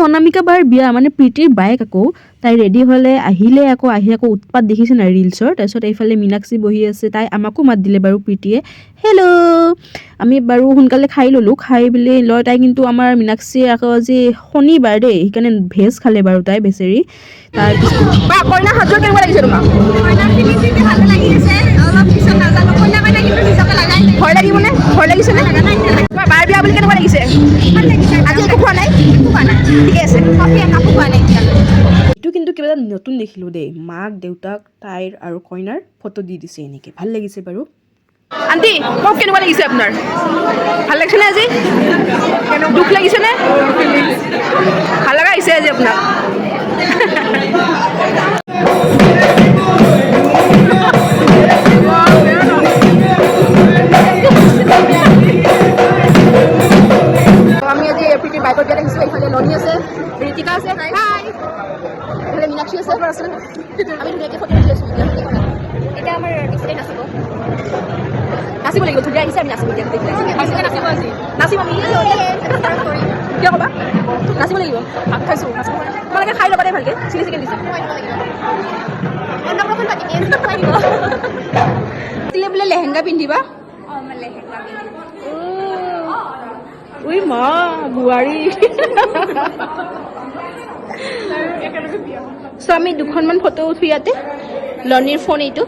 অনামিকা বাৰ বিয়া মানে প্ৰীতিৰ বাইক আকৌ তাই ৰেডি হ'লে আহিলে আকৌ উৎপাত দেখিছে না ৰিলছৰ। তাৰপিছত এইফালে মীনাক্ষী বহি আছে, তাই আমাকো মাত দিলে বাৰু প্ৰীতিয়ে, হেল্ল'। আমি বাৰু সোনকালে খাই ল'লোঁ, খাই বুলি লয় তাই কিন্তু আমাৰ মীনাক্ষীয়ে আকৌ আজি শনিবাৰ দেই সেইকাৰণে ভেজ খালে বাৰু তাই বেচেৰি। তাৰপিছত কইনা সাজযোৰ কেনেকুৱা লাগিছে তোমাক? ভয় লাগিবনে? ভয় লাগিছেনে? বাৰ বিয়া বুলি কেনেকুৱা লাগিছে? আজি একো খোৱা নাই? ঠিকে আছে। এইটো কিন্তু কিবা এটা নতুন দেখিলোঁ দেই, মাক দেউতাক তাইৰ আৰু কইনাৰ ফটো দি দিছে এনেকৈ, ভাল লাগিছে বাৰু। আণ্টি মোক কেনেকুৱা লাগিছে আপোনাৰ? ভাল লাগিছেনে আজি? দুখ লাগিছেনে? ভাল লগা আহিছে আজি আপোনাক? আমি আজি প্ৰীতিৰ বাইকত বিয়াত আহিছোঁ। এইফালে লনি আছে, ঋতিকা আছে, এইফালে মীনাক্ষী আছে, আমি ধুনীয়াকৈ ফটো উঠি আছোঁ। এতিয়া আমাৰ নাচিব লাগিব, ধুনীয়া আহিছে, আমি নাচিব এতিয়া। নাচিম আমি কিয় ক'বা? নাচিব লাগিব। ভাত খাইছোঁ, তোমালোকে খাই ল'বা দেই ভালকৈ, চিলি চিকেন দিছে। বোলে লেহেংগা পিন্ধিবা? উই মা বোৱাৰী। চ' আমি দুখনমান ফটো উঠো ইয়াতে, লনিৰ ফোন এইটো।